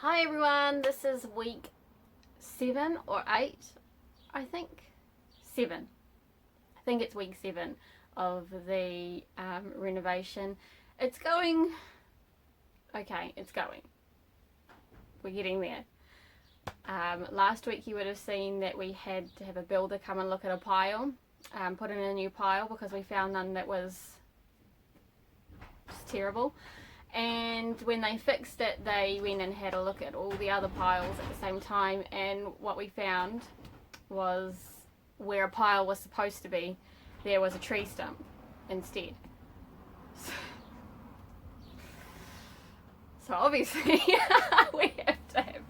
Hi everyone, this is week 7 or 8, I think. 7. I think it's week 7 of the renovation. It's going okay, it's going. We're getting there. Last week you would have seen that we had to have a builder come and look at a pile, put in a new pile because we found none that was just terrible. And when they fixed it, they went and had a look at all the other piles at the same time, and what we found was where a pile was supposed to be, there was a tree stump instead. So obviously we have to have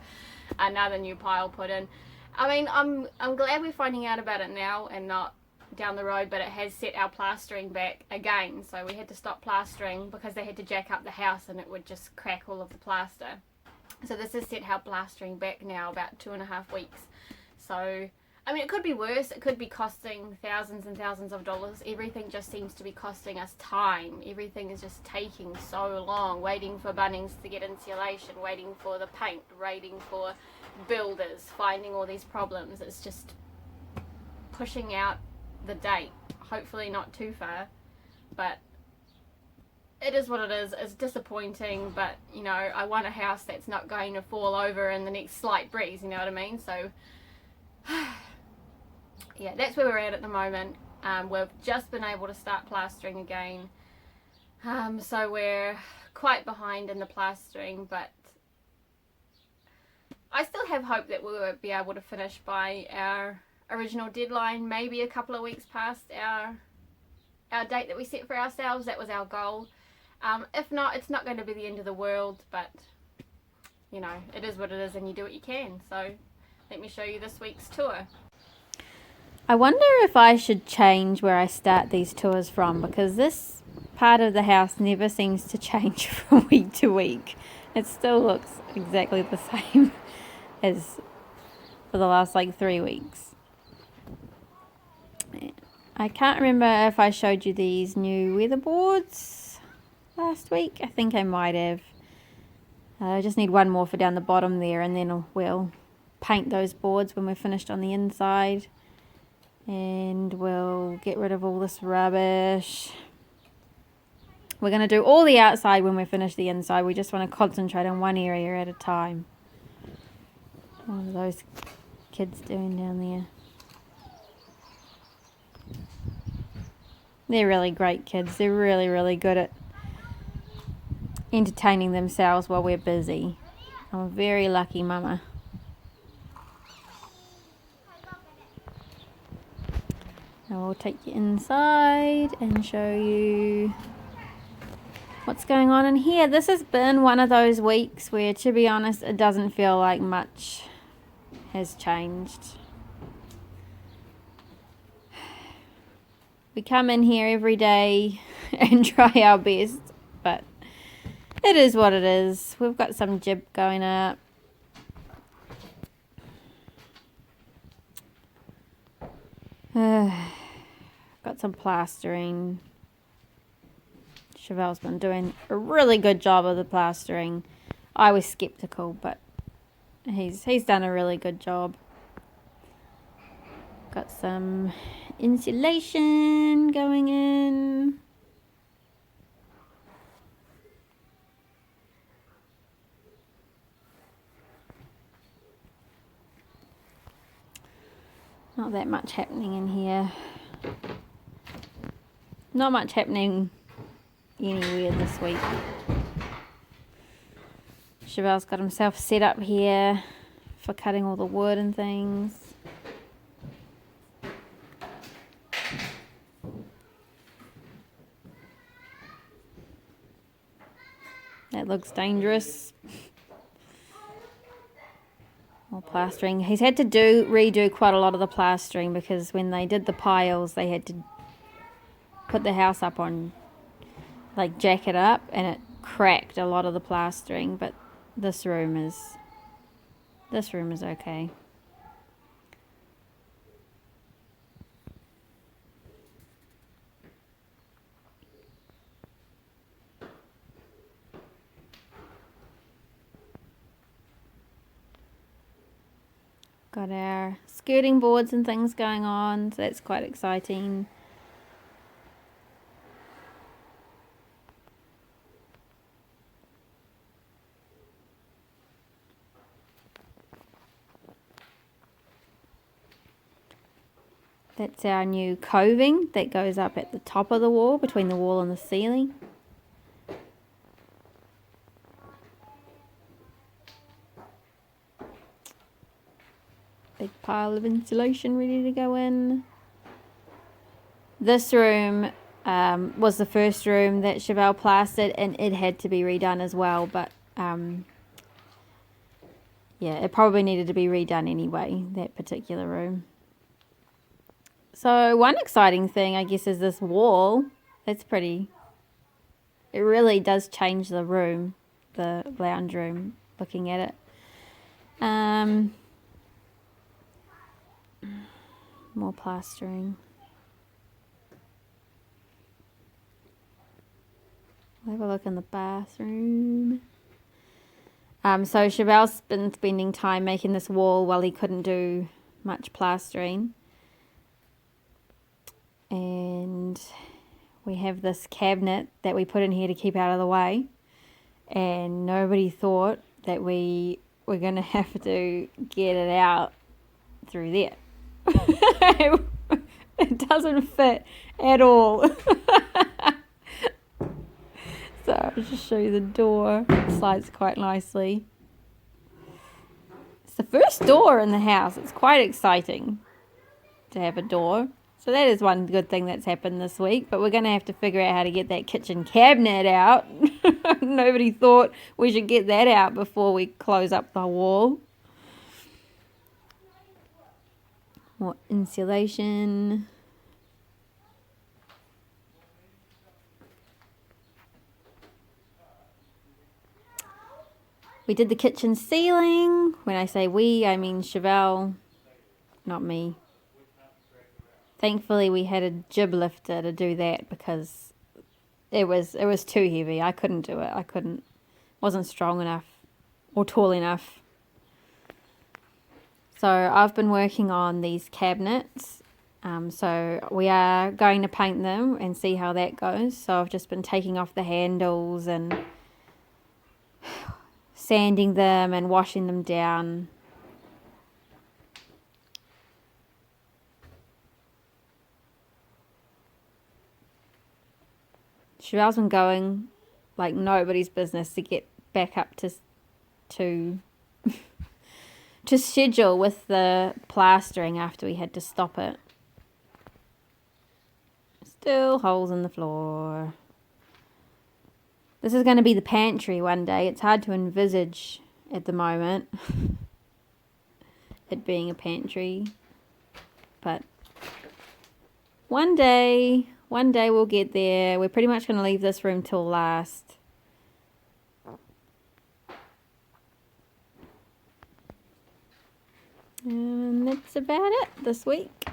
another new pile put in. I mean, I'm glad we're finding out about it now and not down the road, but it has set our plastering back again, so we had to stop plastering because they had to jack up the house and it would just crack all of the plaster. So this has set our plastering back now about 2.5 weeks. So I mean, it could be worse. It could be costing thousands and thousands of dollars. Everything just seems to be costing us time. Everything is just taking so long, waiting for Bunnings to get insulation, waiting for the paint, waiting for builders, finding all these problems. It's just pushing out the date, hopefully not too far, but it is what it is. It's disappointing, but you know, I want a house that's not going to fall over in the next slight breeze, you know what I mean? So yeah, that's where we're at the moment. We've just been able to start plastering again, so we're quite behind in the plastering, but I still have hope that we'll be able to finish by our original deadline, maybe a couple of weeks past our date that we set for ourselves. That was our goal. If not, it's not going to be the end of the world, but you know, it is what it is and you do what you can. So let me show you this week's tour. I wonder if I should change where I start these tours from, because this part of the house never seems to change from week to week. It still looks exactly the same as for the last like 3 weeks. I can't remember if I showed you these new weatherboards last week. I think I might have. I just need one more for down the bottom there, and then we'll paint those boards when we're finished on the inside. And we'll get rid of all this rubbish. We're going to do all the outside when we finish the inside. We just want to concentrate on one area at a time. What are those kids doing down there? They're really great kids. They're really, really good at entertaining themselves while we're busy. I'm a very lucky mama. Now we'll take you inside and show you what's going on in here. This has been one of those weeks where, to be honest, it doesn't feel like much has changed. We come in here every day and try our best, but it is what it is. We've got some jib going up. Got some plastering. Chevelle's been doing a really good job of the plastering. I was skeptical, but he's done a really good job. Got some insulation going in. Not that much happening in here. Not much happening anywhere this week. Chevelle's got himself set up here for cutting all the wood and things. That looks dangerous. More plastering. He's had to redo quite a lot of the plastering because when they did the piles, they had to put the house up on, like, jack it up, and it cracked a lot of the plastering. But this room is okay. Got our skirting boards and things going on, so that's quite exciting. That's our new coving that goes up at the top of the wall, between the wall and the ceiling. Big pile of insulation ready to go in. This room was the first room that Chevelle plastered, and it had to be redone as well, but yeah, it probably needed to be redone anyway, that particular room. So one exciting thing, I guess, is this wall. It's pretty. It really does change the room, the lounge room, looking at it. More plastering. We'll have a look in the bathroom. So Chevelle's been spending time making this wall while he couldn't do much plastering. And we have this cabinet that we put in here to keep out of the way, and nobody thought that we were going to have to get it out through there. It doesn't fit at all. So I'll just show you the door. It slides quite nicely. It's the first door in the house. It's quite exciting to have a door. So that is one good thing that's happened this week, but we're going to have to figure out how to get that kitchen cabinet out. Nobody thought we should get that out before we close up the wall. More insulation. We did the kitchen ceiling. When I say we, I mean Chevelle, not me. Thankfully, we had a jib lifter to do that because it was too heavy. I couldn't do it. Wasn't strong enough or tall enough. So I've been working on these cabinets. So we are going to paint them and see how that goes. So I've just been taking off the handles and sanding them and washing them down. Chevelle's been going like nobody's business to get back up to schedule with the plastering after we had to stop it. Still holes in the floor. This is going to be the pantry one day. It's hard to envisage at the moment it being a pantry, but one day we'll get there. We're pretty much going to leave this room till last. And that's about it this week.